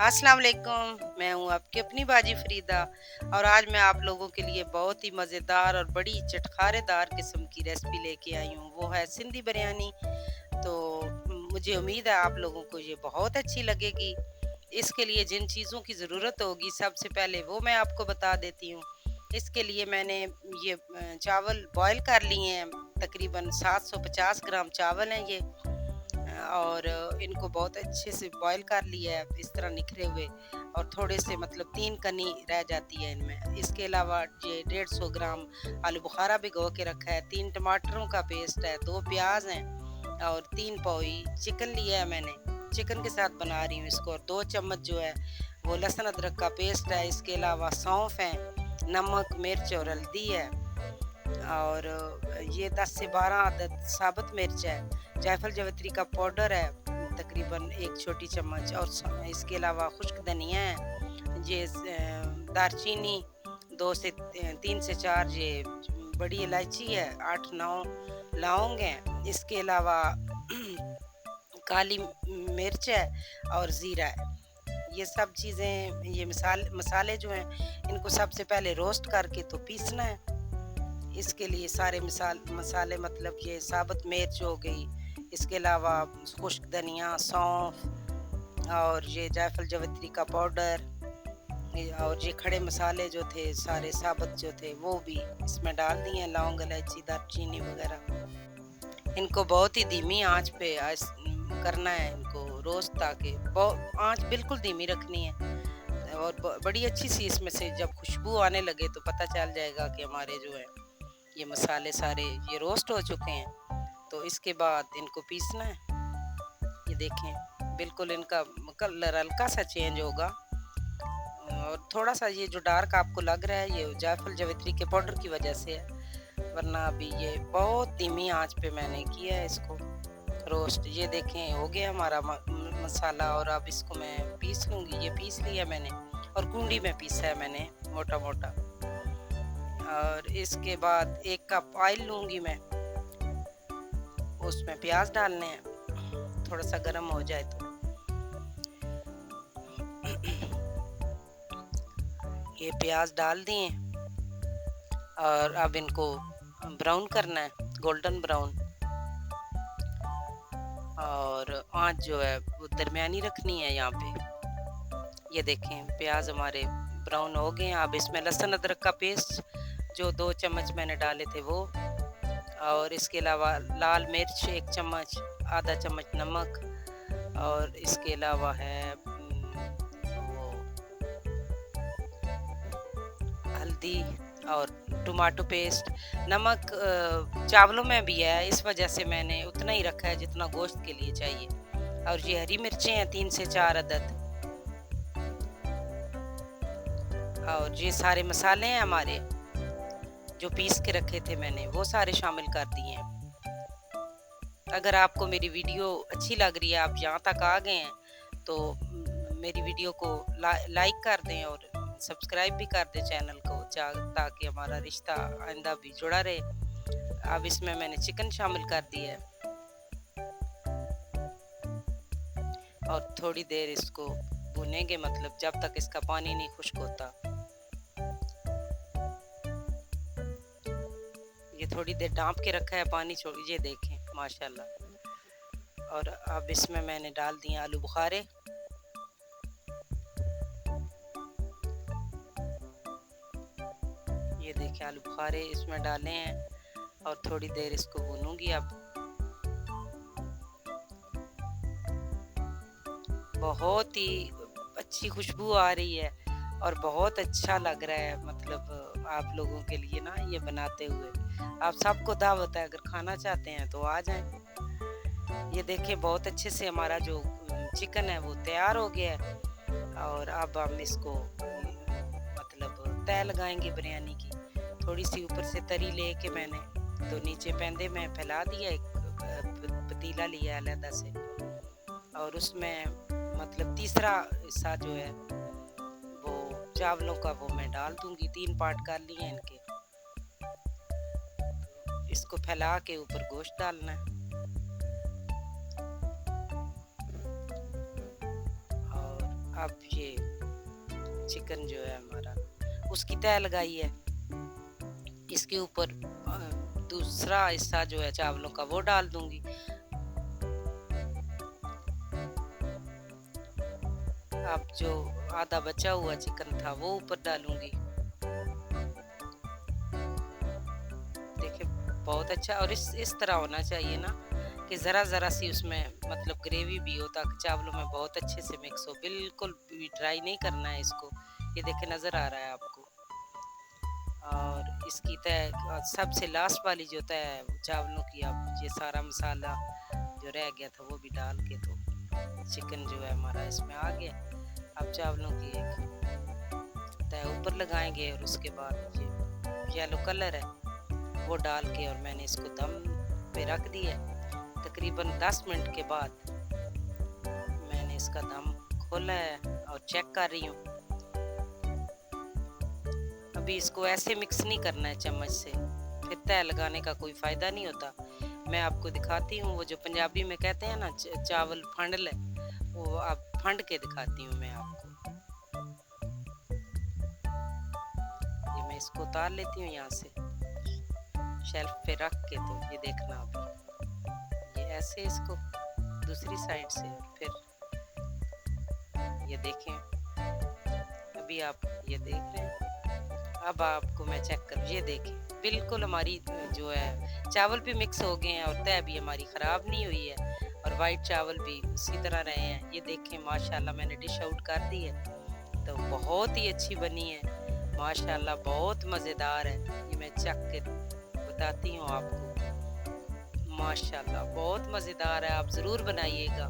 अस्सलाम वालेकुम। मैं हूँ आपकी अपनी बाजी फरीदा और आज मैं आप लोगों के लिए बहुत ही मज़ेदार और बड़ी चटखारेदार किस्म की रेसिपी लेके आई हूँ। वो है सिंधी बिरयानी। तो मुझे उम्मीद है आप लोगों को ये बहुत अच्छी लगेगी। इसके लिए जिन चीज़ों की ज़रूरत होगी सबसे पहले वो मैं आपको बता देती हूँ। इसके लिए मैंने ये चावल बॉयल कर लिए हैं। तकरीबन 750 ग्राम चावल हैं ये। और इनको बहुत अच्छे से बॉयल कर लिया है इस तरह निखरे हुए, और थोड़े से मतलब 3 कनी रह जाती है इनमें। इसके अलावा ये 150 ग्राम आलू बुखारा भिगो के रखा है, 3 टमाटरों का पेस्ट है, 2 प्याज हैं और 3 पौई चिकन लिया है मैंने। चिकन के साथ बना रही हूँ इसको, और 2 चम्मच जो है वो लहसुन अदरक का पेस्ट है। इसके अलावा सौंफ है, नमक, मिर्च और हल्दी है, और ये 10 से 12 अदद साबुत मिर्च है, जायफल जावित्री का पाउडर है तकरीबन 1 छोटी चम्मच, और इसके अलावा खुश्क धनिया है, ये दारचीनी 2 से 3 से 4 ये बड़ी इलायची है, 8-9 लौंग हैं, इसके अलावा काली मिर्च है और ज़ीरा है। ये सब चीज़ें, ये मसाले जो हैं इनको सबसे पहले रोस्ट करके तो पीसना है। इसके लिए सारे मसाले मतलब ये साबुत मिर्च हो गई, इसके अलावा खुश्क धनिया, सौंफ और ये जायफल जावित्री का पाउडर, और ये खड़े मसाले जो थे सारे साबुत जो थे वो भी इसमें डाल दिए, लौंग, इलायची, दालचीनी वगैरह। इनको बहुत ही धीमी आंच पे करना है इनको रोस्ट, ताकि आंच बिल्कुल धीमी रखनी है। और बड़ी अच्छी सी इसमें से जब खुशबू आने लगे तो पता चल जाएगा कि हमारे जो है ये मसाले सारे ये रोस्ट हो चुके हैं। तो इसके बाद इनको पीसना है। ये देखें बिल्कुल इनका कलर हल्का सा चेंज होगा, और थोड़ा सा ये जो डार्क आपको लग रहा है ये जायफल जावित्री के पाउडर की वजह से है, वरना अभी ये बहुत धीमी आंच पे मैंने किया है इसको रोस्ट। ये देखें हो गया हमारा मसाला, और अब इसको मैं पीस लूँगी। ये पीस लिया मैंने और कूंडी में पीसा है मैंने मोटा मोटा। और इसके बाद 1 कप ऑयल लूँगी मैं, उसमें प्याज डालने हैं, थोड़ा सा गर्म हो जाए तो ये प्याज डाल दिए, और अब इनको ब्राउन करना है, गोल्डन ब्राउन, और आँच जो है वो दरमियानी रखनी है यहाँ पे। ये देखें प्याज हमारे ब्राउन हो गए हैं। अब इसमें लहसुन अदरक का पेस्ट जो 2 चम्मच मैंने डाले थे वो, और इसके अलावा लाल मिर्च 1 चम्मच, आधा चम्मच नमक, और इसके अलावा है वो हल्दी और टमाटो पेस्ट। नमक चावलों में भी है, इस वजह से मैंने उतना ही रखा है जितना गोश्त के लिए चाहिए। और ये हरी मिर्चें हैं 3 से 4 अदद, और ये सारे मसाले हैं हमारे जो पीस के रखे थे मैंने, वो सारे शामिल कर दिए हैं। अगर आपको मेरी वीडियो अच्छी लग रही है, आप यहाँ तक आ गए हैं, तो मेरी वीडियो को लाइक कर दें और सब्सक्राइब भी कर दें चैनल को, ताकि हमारा रिश्ता आइंदा भी जुड़ा रहे। अब इसमें मैंने चिकन शामिल कर दिया है, और थोड़ी देर इसको भुनेंगे, मतलब जब तक इसका पानी नहीं खुश्क होता। ये थोड़ी देर ढाँप के रखा है, पानी छोड़, ये देखें माशाल्लाह। और अब इसमें मैंने डाल दिए आलू बुखारे, ये देखें आलू बुखारे इसमें डाले हैं, और थोड़ी देर इसको भूनूंगी। अब बहुत ही अच्छी खुशबू आ रही है और बहुत अच्छा लग रहा है, मतलब आप लोगों के लिए ना ये बनाते हुए। आप सबको दावत है, अगर खाना चाहते हैं तो आ जाएं। ये देखें बहुत अच्छे से हमारा जो चिकन है वो तैयार हो गया है, और अब हम इसको मतलब तय लगाएंगे बिरयानी की। थोड़ी सी ऊपर से तरी लेके मैंने तो नीचे पैंदे में फैला दिया, एक पतीला लिया अलहदा से, और उसमें मतलब तीसरा हिस्सा जो है वो चावलों का वो मैं डाल दूंगी। 3 पार्ट कर लिए इनके, इसको फैला के ऊपर गोश्त डालना है, और अब ये चिकन जो है हमारा, उसकी तह लगाई है, इसके ऊपर दूसरा हिस्सा जो है चावलों का वो डाल दूंगी। अब जो आधा बचा हुआ चिकन था वो ऊपर डालूंगी। देखिए बहुत अच्छा, और इस तरह होना चाहिए ना कि ज़रा ज़रा सी उसमें मतलब ग्रेवी भी हो, ताकि चावलों में बहुत अच्छे से मिक्स हो। बिल्कुल भी ड्राई नहीं करना है इसको। ये देखे नज़र आ रहा है आपको। और इसकी तय सबसे लास्ट वाली जो तय है चावलों की, अब ये सारा मसाला जो रह गया था वो भी डाल के तो चिकन जो है हमारा इसमें आ गया। अब चावलों की एक तय ऊपर लगाएंगे और उसके बाद ये येलो कलर है वो डाल के, और मैंने इसको दम पे रख दिया। तकरीबन 10 मिनट के बाद मैंने इसका दम खोला है और चेक कर रही हूँ। अभी इसको ऐसे मिक्स नहीं करना है चम्मच से, फिर तय लगाने का कोई फ़ायदा नहीं होता। मैं आपको दिखाती हूँ, वो जो पंजाबी में कहते हैं ना चावल फंड ले, वो अब फंड के दिखाती हूँ मैं आपको। ये मैं इसको उतार लेती हूँ यहाँ से शेल्फ पे रख के, तो ये देखना आप, ये ऐसे इसको दूसरी साइड से, फिर ये देखें। अभी आप ये देख रहे हैं। अब आपको मैं चेक करूँ, ये देखें बिल्कुल हमारी जो है चावल भी मिक्स हो गए हैं और तय भी हमारी ख़राब नहीं हुई है, और वाइट चावल भी उसी तरह रहे हैं। ये देखें माशाल्लाह मैंने डिश आउट कर दी है, तो बहुत ही अच्छी बनी है माशाल्लाह, बहुत मज़ेदार है। ये मैं चख के बताती हूँ आपको, माशाल्लाह बहुत मज़ेदार है। आप ज़रूर बनाइएगा।